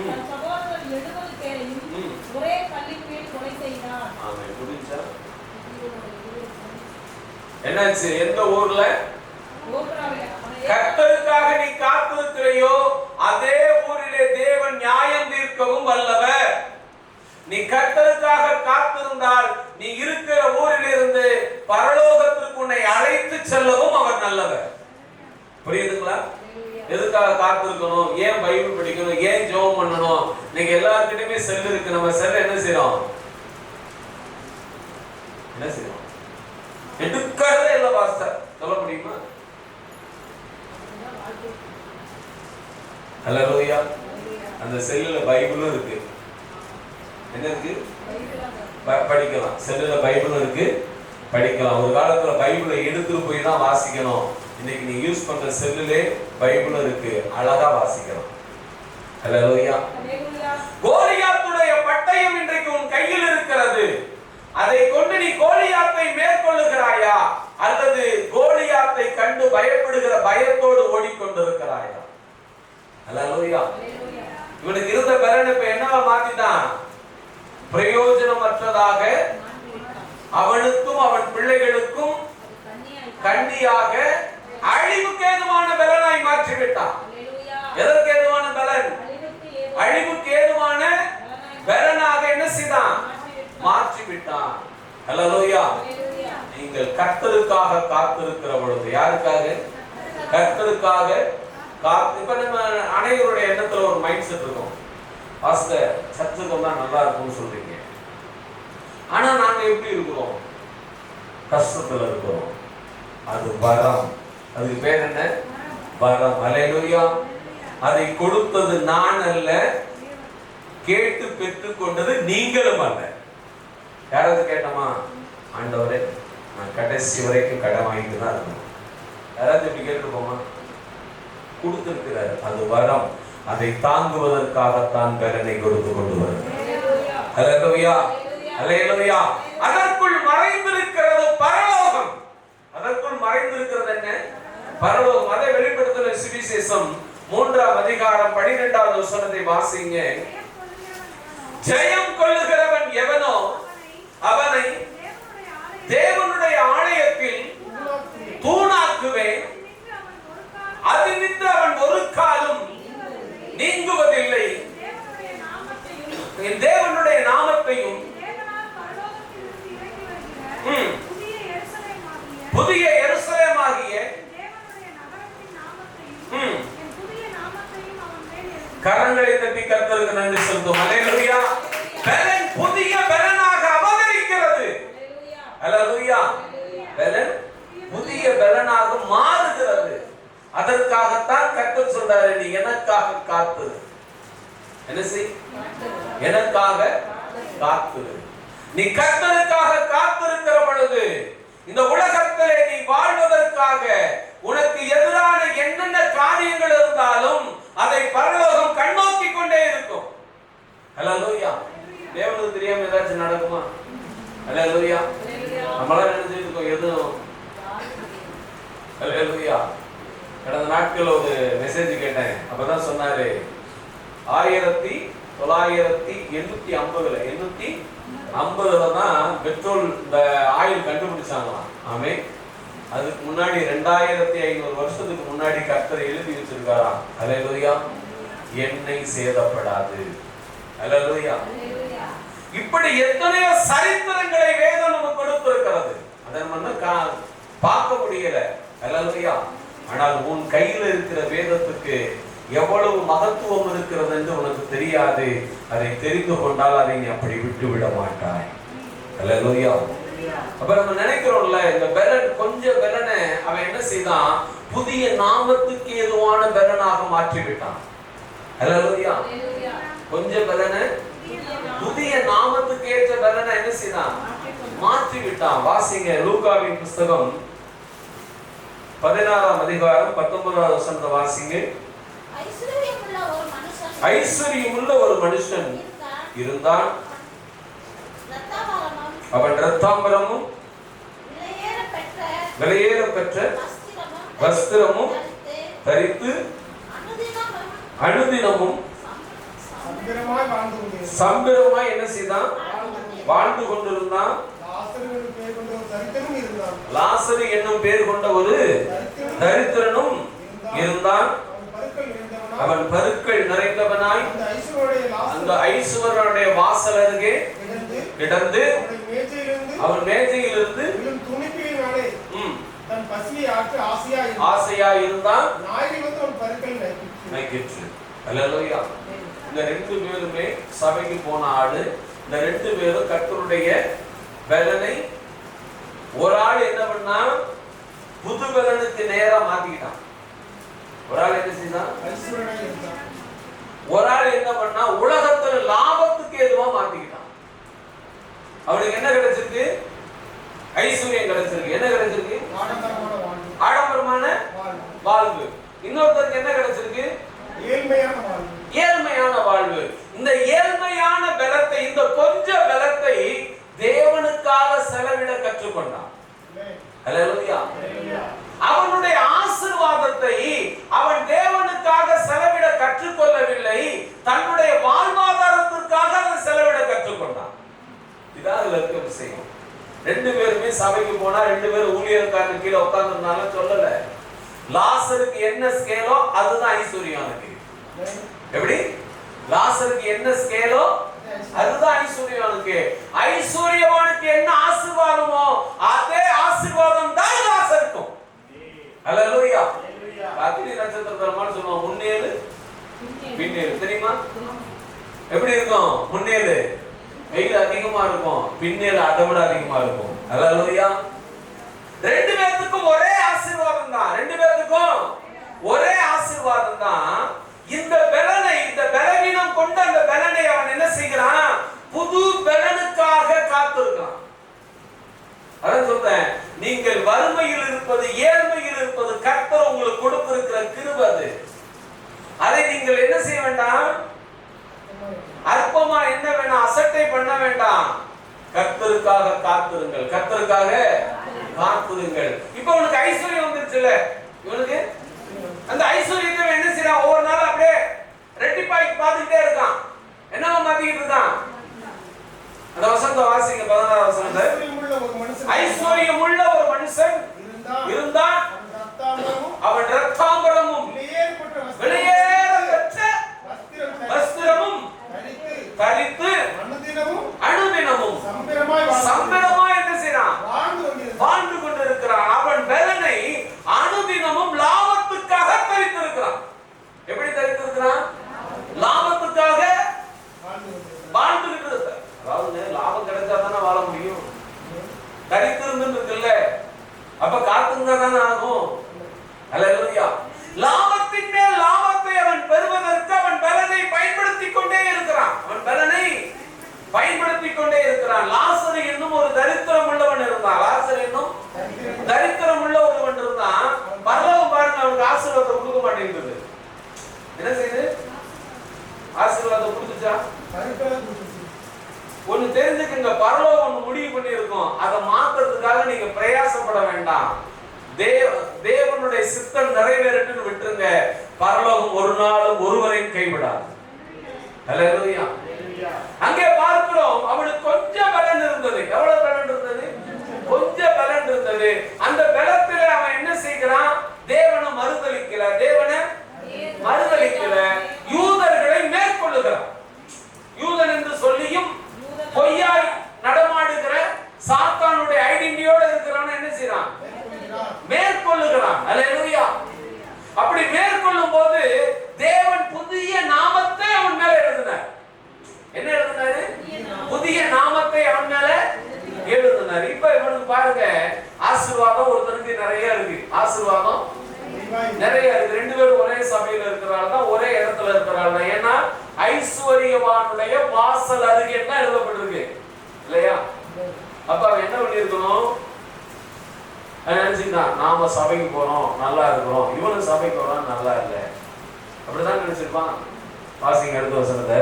தன் சகோதரர் 70 பேரையும் ஒரே கல்லின் மேல் கொலை செய்தான். ஆமென். முடிஞ்சா என்னாச்சு? எந்த ஊர்ல? கர்த்தருக்காக நீ காத்திருக்கிறையோ அதே ஊரிலே தேவன் நியாயம் தீர்க்கவும் வல்லவர். நீ கர்த்தருக்காக காத்திருந்தால் நீ இருக்கிற ஊரிலிருந்து பரலோகத்திற்கு உன்னை அழைத்து செல்லவும் அவர் நல்லவர். புரியுதுங்களா? எதுக்காக காத்திருக்கணும்? ஏன் பைபிள் படிக்கணும்? ஏன் ஜெபம் பண்ணணும்? நீங்க எல்லார்கிட்டயுமே செல் இருக்கு. நம்ம செல்ல என்ன செய்யறோம்? எடுக்கிறதே இல்ல பாஸ்டர். சொல்ல முடியுமா? அல்லேலூயா. அந்த செல்லுல பைபிளும் இருக்கு. என்ன இருக்கு? படிக்கலாம். செல்லுல பைபிளும் இருக்கு, படிக்கலாம். ஒரு காலத்துல பைபிளை எடுத்துட்டு போய் தான் வாசிக்கணும். இன்னைக்கு நீ யூஸ் பண்ற செல்லுலே பைபிளும் இருக்கு, அழகா வாசிக்கலாம். ஹல்லேலூயா. கோலியாத்துடைய பட்டயம் இன்றைக்கு உன் கையில் இருக்கிறது. அதை கொண்டு நீ கோலியாத்தை மேற்கொள்ளுகிறாயா அல்லது கோலியாத்தை கண்டு பயப்படுகிற பயத்தோடு ஓடிக்கொண்டிருக்கிறாயா? ஹல்லேலூயா. இவனுக்கு இருந்த பலன் இப்ப என்னவா மாத்திட்டான்? பிரயோஜனமற்றதாக, அவனுக்கும் அவன் பிள்ளைகளுக்கும் கண்ணியாக, அழிவுக்கு ஏதுவான பலனாய் மாற்றிவிட்டான். எதற்கு ஏதுவான பலன்? அழிவுக்கு ஏதுவான பலனாக என்ன செய்தான்? மாற்றிவிட்டான். ஹல்லேலூயா. நீங்கள் கர்த்தருக்காக காத்திருக்கிற பொழுது, யாருக்காக? கர்த்தருக்காக காத்து. இப்ப நம்ம அனைவருடைய எண்ணத்துல ஒரு மைண்ட் செட் இருக்கும், பாஸ்டர் சர்ச்சுக்கு வந்தா நல்லா இருக்கும்னு சொல்றீங்க, ஆனா நாங்க எப்படி இருக்கிறோம்? கஷ்டத்துல இருக்கிறோம். அது வரம். அதுக்கு பேர் என்ன? வரம். ஹல்லேலூயா. அதை கொடுத்தது நான் அல்ல, கேட்டு பெற்றுக் கொண்டது நீங்களும் அல்ல. யாராவது கேட்டோமா? ஆண்டவரே நான் கடைசி வரைக்கும் கடன் வாங்கிட்டு தான் இருக்கணும். யாராவது இப்படி கேட்டுருப்போமா? கொடுத்திருக்கிறார். அது வரம். அதை தாங்குவதற்காகத்தான் பலனை கொடுத்து கொண்டு வருகிறார். ஹல்லேலூயா. ஹல்லேலூயா. அதற்குள் மறைந்திருக்கிறது பரலோகம். அதற்குள் மறைந்திருக்கிறது என்ன? பரலோகம். அதை வெளிப்படுத்தின சுவிசேஷம் 3ஆம் அதிகாரம் 12வது வசனத்தை வாசிங்க. ஜெயம் கொள்ளுகிறவன் எவனோ அவனை தேவனுடைய ஆலயத்தில் தூணாக்குவேன், அது நின்று அவன் ஒரு காலும் நீங்குவதில்லை. என் தேவனுடைய நாமத்தையும் புதிய எருசலேமாகிய கரங்களை தட்டி கர்த்தருக்கு நன்றி செலுத்தும். ஹல்லேலூயா. பலன் புதிய பலனாக அவதரிக்கிறது. ஹல்லேலூயா. பலன் புதிய பலனாக மாறுகிறது. அதற்காகத்தான் கர்த்தர் சொல்றாரு, நீ எனக்காக காத்து. என்ன செய்? எனக்காக காத்து. நீ கர்த்தருக்காக காத்திருக்கிற பொழுது இந்த உலகத்திலே நீ வாழ்வதற்காக உனக்கு எதிரான என்னென்ன காரியங்கள் இருந்தாலும் அதை பரலோகம் கண்ணோக்கி கொண்டே இருக்கும். ஹல்லேலூயா. தேவனுக்கு தெரியாம ஏதாச்சும் நடக்குமா? ஹல்லேலூயா. நம்மளால நினைச்சிட்டு இருக்கோம் எதுவும். ஹல்லேலூயா. கடந்த நாட்கள் ஒரு மெசேஜ் கேட்டேன். அப்பதான் சொன்னாரு 1950 தான் பெட்ரோல் இந்த ஆயில் கண்டுபிடிச்சாங்களாம். ஆமே. அதுக்கு முன்னாடி 2500 வருஷத்துக்கு முன்னாடி கர்த்தர் எழுதி வச்சிருக்காராம். ஹல்லேலூயா. எண்ணெய் சேதப்படாது. ஹல்லேலூயா. இப்படி எத்தனையோ சரித்திரங்களை வேதம் நமக்கு கொடுத்திருக்கிறது. அதை நம்ம பார்க்க முடியல. ஹல்லேலூயா. ஆனால் உன் கையில் இருக்கிற வேதத்துக்கு எவ்வளவு மகத்துவம் இருக்கிறது என்று உனக்கு தெரியாது. அதை தெரிந்து கொண்டால் அதை நீ அப்படி விட்டு விட மாட்டாய். ஹல்லேலூயா. அப்ப நம்ம நினைக்கிறோம்ல, இந்த பலன் கொஞ்சம் பலனை அவன் என்ன செய்தான்? புதிய நாமத்துக்கு ஏதுவான பலனாக மாற்றி விட்டான். ஹல்லேலூயா. கொஞ்சம் பலனை புதிய நாமத்துக்கு ஏற்ற பலனை என்ன செய்தான்? மாற்றி விட்டான். வாசிங்க லூக்காவின் புத்தகம் 16ஆம் அதிகாரம் 19வது வசனத்தை வாசிங்க. ஐஸ்வரியமுள்ள ஒரு மனுஷன் இருந்தான். அவன் இரத்தாம்பரமும் விலையேற பெற்ற வஸ்திரமும் தரித்து அனுதினமும் சம்பிரமாய் என்ன செய்தான்? வாழ்ந்து கொண்டிருந்தான். லாசரு என்னும் பேர் கொண்ட ஒரு தரித்திரனும் இருந்தான். அவன் பருக்கள் நிறைந்தவனாய் அந்த ஐசுவரனுடைய வாசல் அருகே கிடந்து அவன் மேஜையிலிருந்து ஆசையா இருந்தான். ஹல்லேலூயா. இந்த 2 பேருமே சபைக்கு போன ஆளு. இந்த 2 பேரும் கர்த்தருடைய பலனை ஒரு ஆள் என்ன பண்ணா? புது பலனுக்கு நேரா மாத்திக்கிட்டான். ஒரு ஆள் என்ன செய்தான்? ஒரு ஆள் என்ன பண்ணா? உலகத்துல லாபத்துக்கு எதுவா மாத்திக்கிட்டான். அவனுக்கு என்ன கிடைச்சிருக்கு? ஐஸ்வர்யம் கிடைச்சிருக்கு. என்ன கிடைச்சிருக்கு? ஆடம்பரமான வாழ்வு. இன்னொருத்தருக்கு என்ன கிடைச்சிருக்கு? ஏழ்மையான அல்லேலூயா. அவனுடைய ஆசீர்வாதத்தை அவன் தேவனுக்காக செலவிட கற்றுக்கொள்ளவில்லை, தன்னுடைய வாழ்வாதாரத்திற்காக அதை செலவிட கற்றுக்கொண்டான். இதான் அதுல இருக்க விஷயம். ரெண்டு பேருமே சபைக்கு போனா ரெண்டு பேரும் ஊழியர்காரன் கீழே உட்கார்ந்துனால சொல்லல. லாசருக்கு என்ன ஸ்கேலோ அதுதான் ஐஸ்வர்யானுக்கு. எப்படி லாசருக்கு என்ன ஸ்கேலோ அதுதான் ஐஸ்வர்யானுக்கு. ஐஸ்வர்யவானுக்கு என்ன ஆசீர்வாதமோ அதே ஆசீர்வாதம் தான் லாசருக்கும். அல்லேலூயா. ராத்திரி நட்சத்திரமான சொல்லுவோம், முன்னேறு பின்னேறு. தெரியுமா எப்படி இருக்கும்? முன்னேறு வெயில் அதிகமா இருக்கும், பின்னேறு அதை விட அதிகமா இருக்கும். அல்லேலூயா. ரெண்டு பேருக்கும் ஒரே ஆசீர்வாதம் தான். ரெண்டு பேருக்கும் ஒரே ஆசீர்வாதம் தான். இந்த பலனை, இந்த பலவீனம் கொண்ட அந்த பலனை அவன் என்ன செய்கிறான்? புது பலனுக்காக காத்திருக்கிறான். அதான் சொல்றேன், நீங்கள் வறுமையில் இருப்பது, ஏழ்மையில் இருப்பது கர்த்தர் உங்களுக்கு கொடுத்திருக்கிற கிருபை. அது அதை நீங்கள் என்ன செய்ய வேண்டாம்? அற்பமா என்ன வேணாம், அசட்டை பண்ண வேண்டாம். கர்த்தருக்காக காத்திருங்கள், கர்த்தருக்காக காத்திருங்கள். இப்போ உனக்கு ஐஸ்வர்யம் வந்துருச்சுல, இவனுக்கு அந்த ஐஸ்வர்யத்தை என்ன செய்யறான்? ஒவ்வொரு நாளும் அப்படியே ரெட்டிப்பாய்க்கு பார்த்துக்கிட்டே இருக்கான். என்னவா மாத்திக்கிட்டு இருக்கான்? அந்த வசனத்தை வாசிங்க, 16 வசனத்தை. ஐஸ்வர்யம் உள்ள ஒரு மனுஷன் இருந்தான், அவன் ரத்தாம்பரமும் வெளியேறப்பட்ட வஸ்திரமும் தரித்து அனுதினமும் சம்பரமாய் என்ன செய்றான்? வாழ்ந்து கொண்டிருக்கிறான். அவன் பலனை அனுதினமும் லாபத்துக்காக தரித்திருக்கிறான். எப்படி தரித்திருக்கிறான்? லாபத்துக்காக வாழ்ந்துகிட்டு இருக்க. அதாவது லாபம் கிடைச்சா தானே வாழ முடியும். தரித்திருந்து இருக்குல்ல, அப்ப காத்துங்க தானே ஆகும். அல்லேலூயா. லாபத்தின் மேல் லாபத்தை அவன் பெறுவதற்கு அவன் பலனை பயன்படுத்திக் கொண்டே இருக்கிறான். அவன் பலனை பயன்படுத்திக் கொண்டே இருக்கிறான். லாசரு என்னும் ஒரு தரித்திரம் உள்ளவன் இருந்தான். லாசரு என்னும் தரித்திரம் உள்ள ஒருவன் இருந்தான். பரலோகம் பாருங்க, அவனுக்கு ஆசீர்வாதத்தை கொடுக்க மாட்டேங்குது. என்ன செய்யுது? ஆசீர்வாதம் கொடுத்துச்சா? ஒன்னு தெரிஞ்சுக்கங்க, பரலோகம் ஒன்னு முடிவு பண்ணி இருக்கும். அதை மாத்துறதுக்காக நீங்க பிரயாசப்பட வேண்டாம். தேவனுடைய சித்தம் நிறைவேறட்டுன்னு விட்டுருங்க. பரலோகம் ஒரு நாளும் ஒருவரையும் கைவிடாது. அல்லேலூயா. அங்கே பார்க்கிறோம், அவனுக்கு கொஞ்சம் பலன் இருந்தது. எவ்வளவு பலன் இருந்தது? கொஞ்சம் பலன் இருந்தது. அந்த பலத்துல அவன் என்ன செய்கிறான்? தேவனை மறுதலிக்கல, தேவனை மறுதலிக்கல, யூதர்களை மேற்கொள்ளுகிறான். யூதன் என்று சொல்லியும் பொய்யாய் நடமாடுகிற சாத்தானுடைய ஐடென்டிட்டியோட இருக்கிறான். என்ன செய்றான்? மேற்கொள்ளுகிறான். அல்லேலூயா. அப்படி மேற்கொள்ளும் போது தேவன் புதிய நாமத்தை அவன் மேல எழுதினார். என்ன எழுதினாரு? புதிய நாமத்தை அவன் மேல எழுதினார். இப்ப இவனுக்கு பாருங்க, ஆசீர்வாதம் ஒருத்தருக்கு நிறைய இருக்கு. ஆசீர்வாதம் நிறைய இருக்கு. ரெண்டு பேரும் ஒரே சபையில இருக்கிறாள் தான், ஒரே இடத்துல இருக்கிறாள் தான். ஏன்னா ஐஸ்வர்யவானுடைய வாசல் அருகே தான் எழுதப்பட்டிருக்கு இல்லையா? அப்ப அவன் என்ன பண்ணிருக்கணும்? நினைச்சுட்டான், நாம சபைக்கு போறோம் நல்லா இருக்கிறோம், இவனு சபைக்கு வரான் நல்லா இல்ல, அப்படிதான் நினைச்சிருப்பான். வாசிங்க அடுத்த வசனத்தை.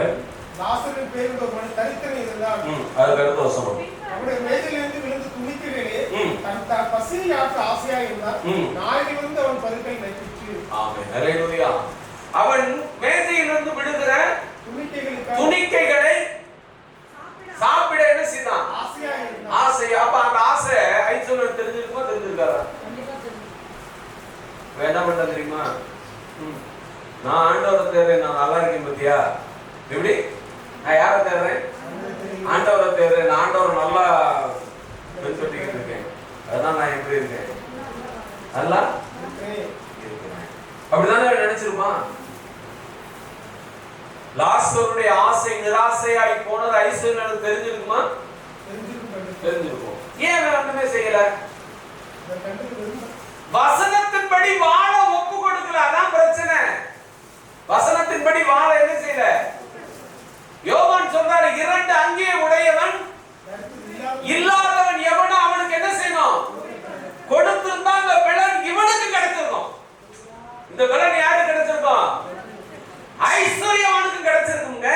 லாசரின் பேரில் ஒரு மனிதன் தரித்திரம் இருந்தான். அதுக்கு அடுத்த வசனம். அவனுடைய மேஜையிலிருந்து விழுந்து துணிக்கையிலே தன் பசியை ஆற்ற ஆசையா இருந்தான். நாயகி வந்து அவன் பருக்கை நக்கிச்சு. ஆமென். அல்லேலூயா. அவன் மேஜையிலிருந்து விழுகிற துணிக்கைகளை சாப்பிட என்ன செய்தான்? ஆசையா இருந்தான். ஆசை. அப்ப அந்த ஆசை ஐஸ்வர்யம் தெரிஞ்சிருக்குமா? தெரிஞ்சிருக்காரா? என்ன பண்ண தெரியுமா? நான் ஆண்டவரை தேடுறேன், நான் நல்லா இருக்கேன் பத்தியா? எப்படி? நான் யாரை தேடுறேன்? ஆண்டவரை தேடுறேன். நான் ஆண்டவர் நல்லா பெண்பட்டிக்கிட்டு இருக்கேன், அதுதான் நான் எப்படி இருக்கேன், நல்லா இருக்கிறேன். அப்படிதானே நினைச்சிருப்பான். லாசருடைய ஆசை நிராசையாய் போனது ஐஸ்வர்யனுக்கு தெரிஞ்சிருக்குமா? தெரிஞ்சிருக்கும். ஏன் ஒண்ணுமே செய்யல? வசனத்தின்படி வாழ ஒப்பு கொடுக்கல. அதான் பிரச்சனை. வசனத்தின்படி வாழ என்ன செய்யல? யோவான் சொல்றாரு, 2 அங்கியை உடையவன் இல்லாதவன் எவனோ அவனுக்கு என்ன செய்யணும்? கொடுத்திருந்தா அந்த பலன் இவனுக்கு கிடைச்சிருக்கும். இந்த பலன் யாருக்கு கிடைச்சிருக்கும்? ஐஸ்வர்யவானுக்கு கிடைச்சிருக்குங்க.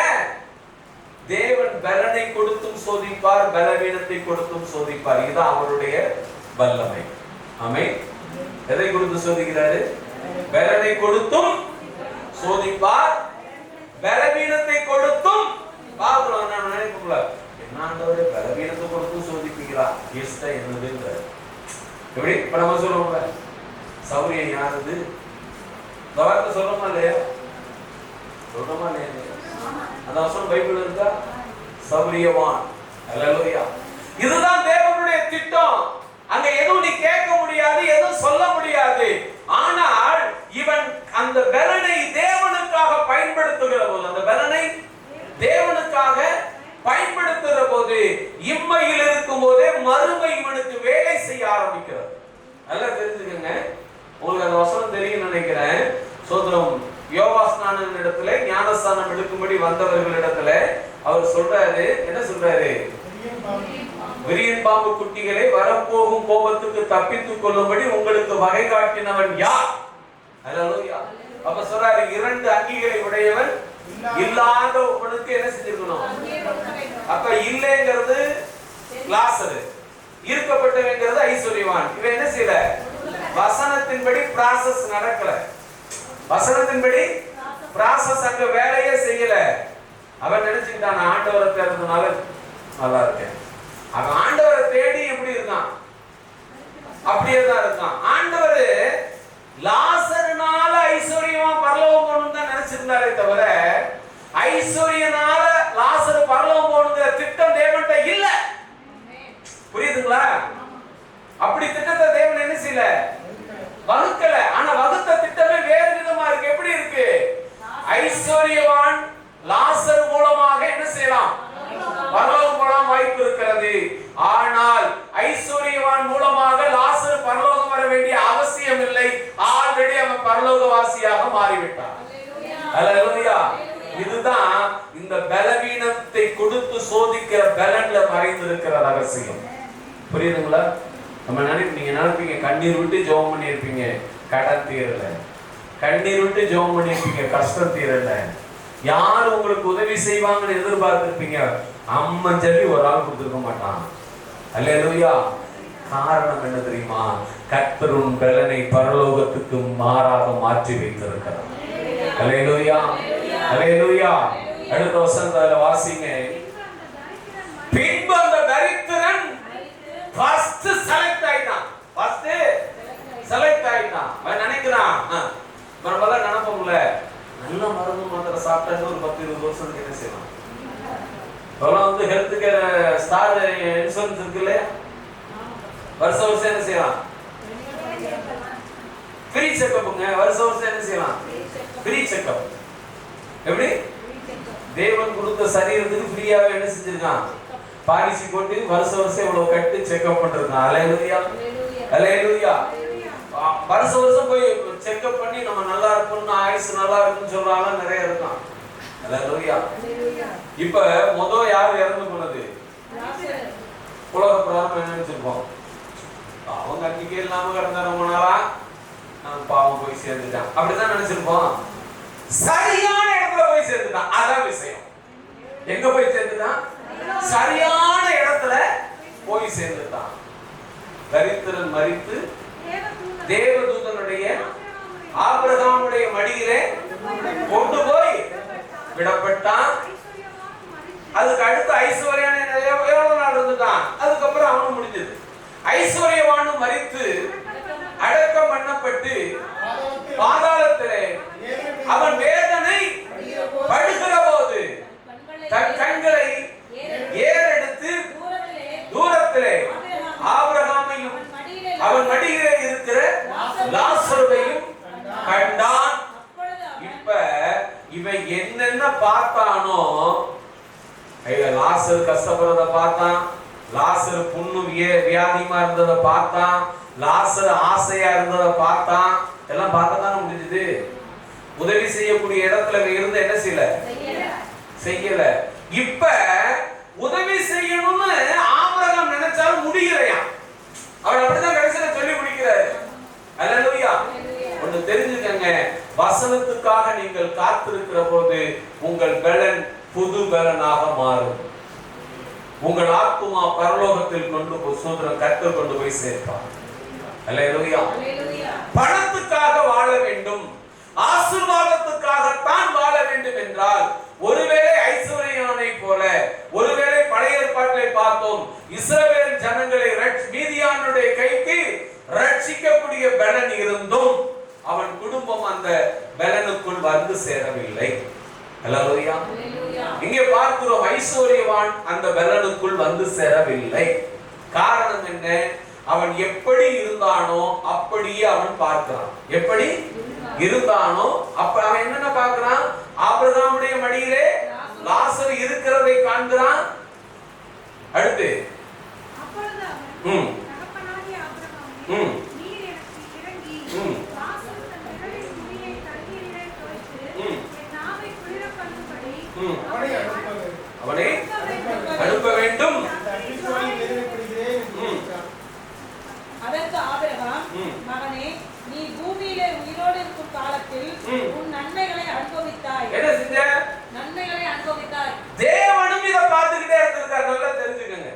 தேவன் பலனை கொடுத்தும் சோதிப்பார், பலவீனத்தை கொடுத்தும் சோதிப்பார். இதுதான் அவருடைய வல்லமை. ஆமென். எதை கொடுத்து சோதிக்கிறாரு? பலனை கொடுத்தும் சோதிப்பார், பலவீனத்தை கொடுத்தும். பாக்குறோம், நான் நினைப்போம்ல, என்ன ஆண்டவரே பலவீனத்தை கொடுத்தும் சோதிப்பீங்களா? எஸ்டா என்னதுன்ற எப்படி இப்ப நம்ம சொல்லுவோம்ல, சௌரியம் யாருது? இந்த வார்த்தை சொல்றோமா இல்லையா? சொல்றோமா இல்லையா? அந்த வசனம் பைபிள் இருக்கா? சௌரியவான். அல்லேலூயா. இதுதான் தேவனுடைய திட்டம். அங்க எதுவும் நீ கேட்க முடியாது, எதுவும் சொல்ல முடியாது. ஆனால் இவன் அந்த பலனை தேவனுக்காக பயன்படுத்துகிற போது, அந்த பலனை தேவனுக்காக பயன்படுத்துகிற போது, இம்மையில் இருக்கும் போதே மறுமை இவனுக்கு வேலை செய்ய ஆரம்பிக்கிறது. நல்லா தெரிஞ்சுக்கங்க. உங்களுக்கு அந்த வசனம் தெரியும் நினைக்கிறேன். சோதரம் யோவாஸ்நானன் இடத்துல ஞானஸ்தானம் எடுக்கும்படி வந்தவர்களிடத்துல அவர் சொல்றாரு, என்ன சொல்றாரு? விரியன் பாம்பு குட்டிகளை வரப்போகும் கோபத்துக்கு தப்பித்துக் கொள்ளும்படி உங்களுக்கு வகை காட்டினவன் யார்? அல்லேலூயா. அப்ப சொல்றாரு, 2 அங்கிகளை உடையவன் இல்லாத ஒருவனுக்கு என்ன செஞ்சிருக்கணும்? அப்ப இல்லைங்கிறது லாசரு, இருக்கப்பட்டவங்கிறது ஐஸ்வர்யவான். இவன் என்ன செய்யல? வசனத்தின்படி ப்ராசஸ் நடக்கல. வசனத்தின்படி ப்ராசஸ் அங்க வேலையே செய்யல. அவன் நினைச்சுக்கிட்டான் ஆண்டவரை தேடுறதுனால நல்லா இருக்கேன். அவன் ஆண்டவரை தேடி எப்படி இருக்கான்? அப்படியே தான் இருக்கான். ஆண்டவர் லாசருனால ஐஸ்வர்யவான் பரலோகம் போகணும்னு தான் நினைச்சிருந்தாரே தவிர, ஐஸ்வர்யனால லாசரு பரலோகம் போகணுங்கிற திட்டம் தேவன்கிட்ட இல்ல. புரியுதுங்களா? அப்படி திட்டத்தை தேவன் என்ன செய்யல? வகுக்கல. ஆனா வகுத்த திட்டமே வேறு விதமா இருக்கு. எப்படி இருக்கு? ஐஸ்வர்யவான் லாசர் மூலமாக என்ன செய்யலாம்? பரலோகம் போலாம் வாய்ப்பு இருக்கிறது. ஆனால் ஐஸ்வர்யவான் மூலமாக லாசர் பரலோகம் வர வேண்டிய அவசியம் இல்லை. ஆல்ரெடி அவன் பரலோகவாசியாக மாறிவிட்டான். அல்லேலூயா. இதுதான் இந்த பலவீனத்தை கொடுத்து சோதிக்கிற பலன்ல மறைந்திருக்கிற ரகசியம். புரியுதுங்களா? நம்ம நீங்க நினைப்பீங்க கண்ணீர் விட்டு ஜெபம் பண்ணி இருப்பீங்க, கடன் தீரல. கண்ணீர் விட்டு ஜெபம் பண்ணி இருப்பீங்க, கஷ்டம் தீரல. யாரு உங்களுக்கு உதவி செய்வாங்கன்னு எதிர்பார்த்திருப்பீங்க, அம்மன் சொல்லி ஒரு ஆள் கொடுத்துருக்க மாட்டான். அல்லேலூயா. காரணம் என்ன தெரியுமா? கர்த்தர் உன் பலனை பரலோகத்துக்கு மாறாக மாற்றி வைத்திருக்கிறார். அல்லேலூயா. அல்லேலூயா. அடுத்த வசனத்துல வாசிங்க. பின்பு அந்த தரித்திரன் ஃபர்ஸ்ட் செலக்ட் ஆயிட்டான். ஃபர்ஸ்ட் செலக்ட் ஆயிட்டான். அவன் நினைக்கிறான், நம்மள நினைப்போம்ல, நல்ல மருந்து மாத்திரை சாப்பிட்டா ஒரு 10-20 வருஷத்துக்கு என்ன செய்யலாம்? இப்பெல்லாம் வந்து ஹெல்த் கேர் ஸ்டார் இன்சூரன்ஸ் இருக்கு இல்லையா? வருஷம் வருஷம் என்ன செய்யலாம்? ஃப்ரீ செக்கப்புங்க. வருஷம் வருஷம் என்ன செய்யலாம்? Free checkup. எப்படி? தேவன் கொடுத்த சரீரத்துக்கு ஃப்ரீயாவே என்ன செஞ்சிருக்கான்? பாலிசி போட்டு வருஷம் வருஷம் இவ்வளவு கட்டி செக்அப் பண்ணிருக்கான். அல்லேலூயா. அல்லேலூயா. வருஷம் வருஷம் போய் செக்அப் பண்ணி நம்ம நல்லா இருக்கணும், ஆயுசு நல்லா இருக்குன்னு சொல்றாங்க நிறைய இருக்கான். அல்லேலூயா. இப்ப முதல் யாரு இறந்து போனது? உலக பிரகாரம் என்ன நினைச்சிருப்போம்? அவங்க அன்னைக்கே இல்லாம கிடந்த ரொம்ப நாளா நான் பாவம் போய் சேர்ந்துட்டான் அப்படிதான் நினைச்சிருப்போம். சரியான இடத்துல போய் சேர்ந்துட்டான். அதான் விஷயம். எங்க போய் சேர்ந்துட்டான்? சரியான இடத்துல போய் சேர்ந்துட்டான். தரித்திரன் மரித்து தேவதூதனுடைய ஆபிரகாமுடைய மடியிலே கொண்டு போய் விடப்பட்டான். அதுக்கு அடுத்து ஐஸ்வர்யான எவ்வளவு நாள் இருந்துட்டான். அதுக்கப்புறம் அவனும் முடிஞ்சது. ஐஸ்வர்யவானும் மரித்து அடக்கம் பண்ணப்பட்டு பாதாளத்திலே அவன் வேதனை படுகிற போது தன் கண்களை ஏறெடுத்து தூரத்திலே ஆபிரகாமையும் அவன் மடியிலே இருக்கிற லாசருவையும் கண்டான். இப்ப இவன் என்னென்ன பார்த்தானோ, லாசர் கஷ்டப்படுறத பார்த்தான், லாசர் புண்ணு வியாதிமா இருந்ததை பார்த்தான், லாசர் ஆசையா இருந்ததை பார்த்தான். எல்லாம் பார்க்கத்தானே முடிஞ்சது. உதவி செய்யக்கூடிய இடத்துல இருந்து என்ன செய்யல. இப்ப உதவி செய்யணும்னு ஆபிரகாம் நினைச்சாலும் முடியலையா? அவர் அப்படிதான் கடைசியில சொல்லி முடிக்கிறாரு. அல்லேலூயா. ஒன்று தெரிஞ்சுக்கங்க, வசனத்துக்காக நீங்கள் காத்திருக்கிற போது உங்கள் பலன் புது பலனாக மாறும். உங்கள் ஆத்துமா பரலோகத்தில் கொண்டு போய் சோதரம் கர்த்தர் கொண்டு போய் சேர்ப்பார். அல்லேலூயா. பணத்துக்காக வாழ வேண்டும், ஆசீர்வாதத்துக்காகத்தான் வாழ வேண்டும் என்றால், ஒருவேளை ஐஸ்வர்யனை போல, ஒருவேளை பழைய ஏற்பாட்டிலே பார்த்தோம், இஸ்ரவேல் ஜனங்களை மீதியானுடைய கைக்கு ரட்சிக்கக்கூடிய பலன் இருந்தும் அவன் குடும்பம் அந்த பலனுக்குள் வந்து சேரவில்லை. அல்லேலூயா. இங்கே பார்க்கிறோம், ஐஸ்வர்யவான் அந்த பலனுக்குள் வந்து சேரவில்லை. காரணம் என்ன? அவன் எப்படி இருந்தானோ அப்படியே அவன் பார்க்கிறான். எப்படி இருந்தானோ அப்ப அவன் என்னென்ன பார்க்கிறான்? ஆபிரகாமுடைய மடியிலே லாசர் இருக்கிறதை காண்கிறான். அடுத்து அவனை அனுப்ப வேண்டும். அதற்கு ஆபிரகாம், மகனே, நீ பூமியிலே உயிரோடு இருக்கும் காலத்தில் உன் நன்மைகளை அனுபவித்தாய். என்ன செஞ்ச? நன்மைகளை அனுபவித்தாய். தேவனும் இத பார்த்துக்கிட்டே இருந்திருக்கார். நல்லா தெரிஞ்சுக்கங்க,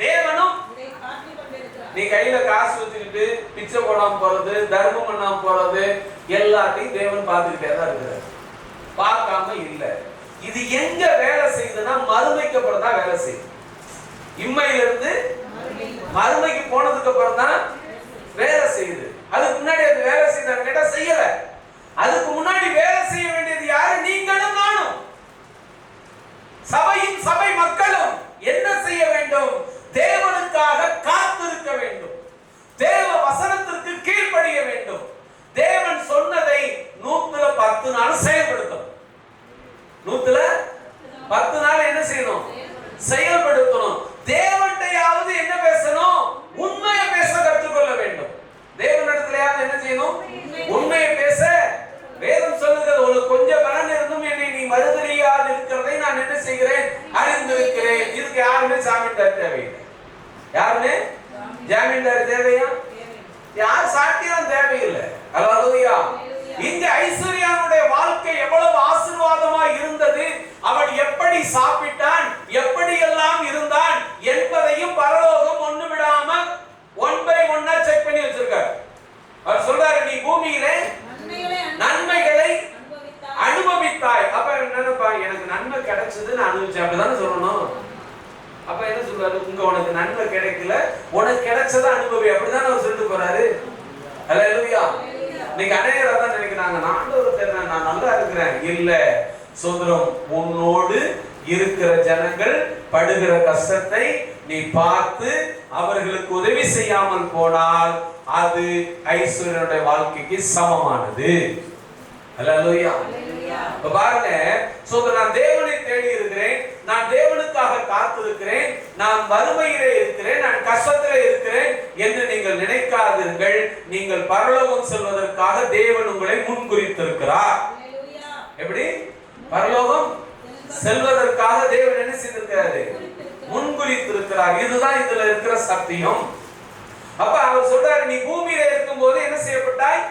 தேவனும் இதை பார்த்துக் கொண்டிருக்கிறார். நீ கையில காசு வச்சுக்கிட்டு பிச்சை போடாம போறது, தர்மம் பண்ணாம போறது எல்லாத்தையும் தேவன் பார்த்துக்கிட்டே தான் இருக்கிறார். பார்க்காம இல்ல. இது எங்க வேலை செய்யுதுன்னா மறுமைக்கப்புறம் தான் வேலை செய்யுது. இம்மையிலிருந்து மறுமைக்கு போனதுக்கு அப்புறம் தான் வேலை செய்யுது. அதுக்கு முன்னாடி அது வேலை செய்தான்னு கேட்டா செய்யல. அதுக்கு முன்னாடி வேலை செய்ய வேண்டியது யாரு? நீங்களும் நானும், சபையும் சபை மக்களும் என்ன செய்ய வேண்டும்? தேவனுக்காக காத்திருக்க வேண்டும், தேவ வசனத்திற்கு கீழ்ப்படிய வேண்டும், தேவன் சொன்னதை 110 நாள் செயல்படுத்தணும். 110 நாள் என்ன செய்யணும்? செயல்படுத்தணும். தேவன்டையாவது என்ன பேசணும்? உண்மையை பேச கற்றுக்கொள்ள வேண்டும். தேவனிடத்திலேயாவது என்ன செய்யணும்? உண்மையை பேச. வேதம் சொல்லுகிறது, உனக்கு கொஞ்சம் பலன் இருந்தும் என்னை நீ மறுதலியாது இருக்கிறதை நான் என்ன செய்கிறேன்? அறிந்திருக்கிறேன். இதுக்கு யாருமே ஜாமீன்தார் தேவையில்லை. யாருமே ஜாமீன்தார் தேவையா? யார் சாட்சியம் தேவையில்லை. அல்லேலூயா. இங்க ஐஸ்வர்யானுடைய வாழ்க்கை எவ்வளவு ஆசீர்வாதமா இருந்தது, அவன் எப்படி சாப்பிட்டான், எப்படி எல்லாம் இருந்தான் என்பதையும் பரலோகம் ஒண்ணு விடாம 1 by 1 செக் பண்ணி வச்சிருக்கார். அவர் சொல்றாரு, நீ பூமியிலே நன்மைகளை அனுபவித்தாய். அப்ப என்னப்பா, எனக்கு நன்மை கிடைச்சது, நான் அனுபவிச்சேன் அப்படிதானே சொல்லணும். அப்ப என்ன சொல்றாரு? உனக்கு நன்மை கிடைக்கல, உனக்கு கிடைச்சதை அனுபவி, அப்படிதான் அவர் சொல்லிட்டு போறாரு. அல்லேலூயா. இன்னைக்கு அநேகர் அதான் நினைக்கிறாங்க, நான் ஆண்டவருக்கு நான் நல்லா இருக்கிறேன். இல்ல, சோதரம், உன்னோடு இருக்கிற ஜனங்கள் படுகிற கஷ்டத்தை நீ பார்த்து அவர்களுக்கு உதவி செய்யாமல் போனால் அது ஐஸ்வர்யனுடைய வாழ்க்கைக்கு சமமானது. அல்லேலூயா. இப்ப பாருங்க, நான் தேவனை தேடி இருக்கிறேன், நான் தேவனுக்காக காத்திருக்கிறேன், நான் வறுமையிலே இருக்கிறேன், நான் கஷ்டத்திலே இருக்கிறேன் என்று நீங்கள் நினைக்காதீர்கள். நீங்கள் பரலோகம் செல்வதற்காக தேவன் உங்களை முன்குறித்திருக்கிறார். எப்படி? பரலோகம் செல்வதற்காக தேவன் என்ன செய்திருக்கிறாரு? முன்குறித்திருக்கிறார். இதுதான் இதுல இருக்கிற சத்தியம். அப்ப அவர் சொல்றாரு, நீ பூமியில இருக்கும் போது என்ன செய்யப்பட்டாய்?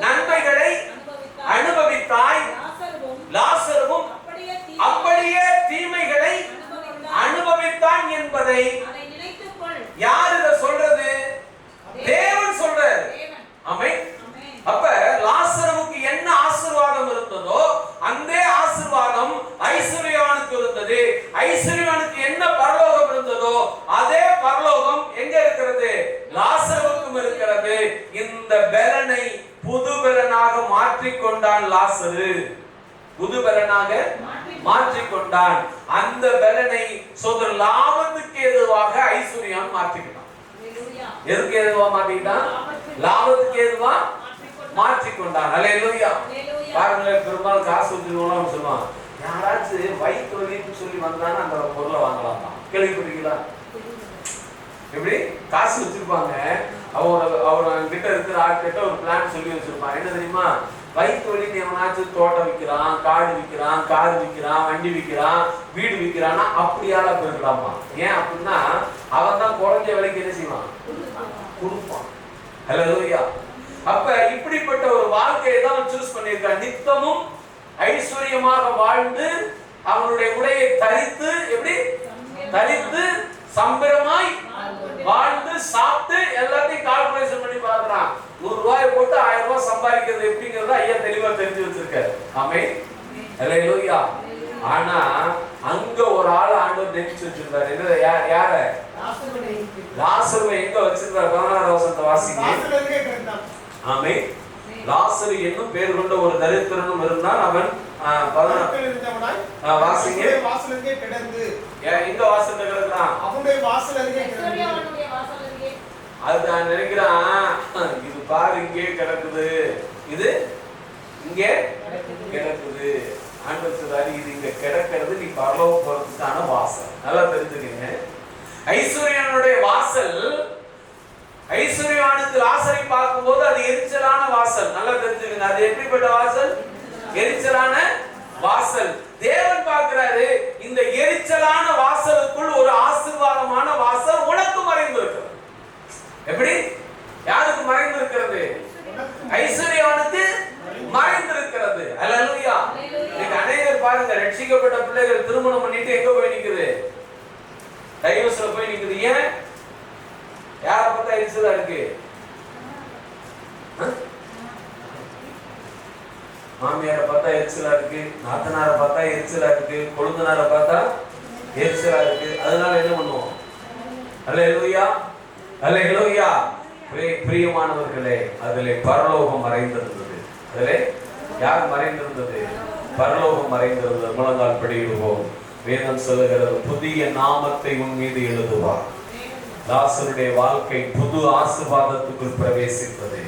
நன்மைகளை அனுபவித்தாய். லாசருவும் அப்படியே தீமைகளை அனுபவித்தான் என்பதை யார் இத சொல்றது? தேவன் சொல்றாரு. ஆமென். அப்ப லாசருவுக்கு என்ன ஆசீர்வாதம் இருந்ததோ அந்த ஆசீர்வாதம் ஐஸ்வர்யவானுக்கு இருந்தது. ஐஸ்வர்யவானுக்கு என்ன பரலோகம் இருந்ததோ அதே பரலோகம் எங்க இருக்கிறது? லாசருவுக்கும் இருக்கிறது. இந்த பலனை புது பலனாக மாற்றிக்கொண்டான் லாசரு. புது பலனாக மாற்றிக்கொண்டான். அந்த பலனை சோதர லாபத்துக்கு ஏதுவாக ஐஸ்வர்யான் மாற்றிக்கிட்டான். எதுக்கு ஏதுவா மாற்றிக்கிட்டான்? லாபத்துக்கு ஏதுவா மாற்றிக்கொண்டான். அல்லேலூயா. பாருங்களேன், பெரும்பாலும் காசு வச்சுக்கணும் சொல்லுவான். யாராச்சும் வயிற்று வலின்னு சொல்லி வந்தானே அந்த பொருளை வாங்கலாமா? கேள்விப்பட்டீங்களா? எப்படி காசு வச்சிருப்பாங்க, அவர் கிட்ட இருக்கிற ஆட்கிட்ட ஒரு பிளான் சொல்லி வச்சிருப்பான். என்ன தெரியுமா? வயிற்று வலின்னு எவனாச்சும் தோட்டம் விற்கிறான், காடு விற்கிறான், கார் விற்கிறான், வண்டி விற்கிறான், வீடு விற்கிறான்னா அப்படியால போயிருக்கலாமா? ஏன் அப்படின்னா அவன் தான் குறைஞ்ச விலைக்கு என்ன செய்வான்? கொடுப்பான். அல்லேலூயா. அப்ப இப்படிப்பட்ட ஒரு வாழ்க்கையை தான் சூஸ் பண்ணியிருக்கான். நித்தமும் ஐஸ்வர்யமாக வாழ்ந்து அவனுடைய உடையை தரித்து எப்படி தரித்து சம்பிரமாய் வாழ்ந்து சாப்பிட்டு எல்லாத்தையும் கால்குலேஷன் பண்ணி பார்க்கறான். 100 ரூபாய் போட்டு 1000 ரூபாய் சம்பாதிக்கிறது எப்படிங்கறத ஐயா தெளிவா தெரிஞ்சு வச்சிருக்காரு. ஆமென். ஹalleluya. ஆனா அங்க ஒரு ஆள் ஆண்டவர் நியமிச்சு வச்சிருந்தாரு. இது யார? லாசருவை எங்க வச்சிருந்தார்? 16 வசனத்தை வாசிங்க. ஆமென். லாசரு என்னும் பேர் கொண்ட ஒரு தரித்திரனும் இருந்தான். அவன் 16 வாசிங்க. வாசலுக்கே கிடந்து எங்க வாசல்ல கிடக்குறான்? அவனுடைய வாசலுக்கே கிடந்து. அது நான் நினைக்கிறான், இது பாரு இங்கே கிடக்குது, இது இங்கே கிடக்குது. ஆண்டவர் சொல்றாரு, இது இங்க கிடக்கிறது நீ பரலோகம் போறதுக்கான வாசல். நல்லா தெரிஞ்சுக்கங்க. ஐஸ்வர்யனுடைய வாசல், ஐஸ்வர்யவானுக்கு லாசரை பார்க்கும்போது அது எரிச்சலான வாசல். நல்லா தெரிஞ்சுக்கங்க. அது எப்படிப்பட்ட வாசல்? எரிச்சலான வாசல். தேவன் பார்க்கிறாரு, இந்த எரிச்சலான வாசலுக்குள் ஒரு ஆசீர்வாதமான வாசல் உனக்கு மறைந்திருக்கிறது. எப்படி? யாருக்கு மறைந்திருக்கிறது? ஐஸ்வர்யவானுக்கு மறைந்திருக்கிறது. ஹalleluya. இன்னைக்கு அநேகர் பாருங்க, ரட்சிக்கப்பட்ட பிள்ளைகள் திருமணம் பண்ணிட்டு எங்க போய் நிக்குது? டைவர்ஸ்ல போய் நிக்குது. ஏன்? யாரை பார்த்தா எரிச்சலா இருக்கு? மாமியாரை பார்த்தா எரிச்சலா இருக்கு, நாத்தனாரை பார்த்தா எரிச்சலா இருக்கு, கொழுந்தனாரை பார்த்தா எரிச்சலா இருக்கு. அதனால என்ன பண்ணுவோம்? ஹalleluya. ஹalleluya. பிரியமானவர்களே, அதிலே பரலோகம் மறைந்திருந்தது. அதிலே யார் மறைந்திருந்தது? பரலோகம் மறைந்திருந்தது. முழங்கால் படியிடுவோம். வேதம் சொல்லுகிறது, புதிய நாமத்தை உன் மீது எழுதுவார். லாசருடைய வாழ்க்கை புது ஆசீர்வாதத்துக்குள் பிரவேசித்தது.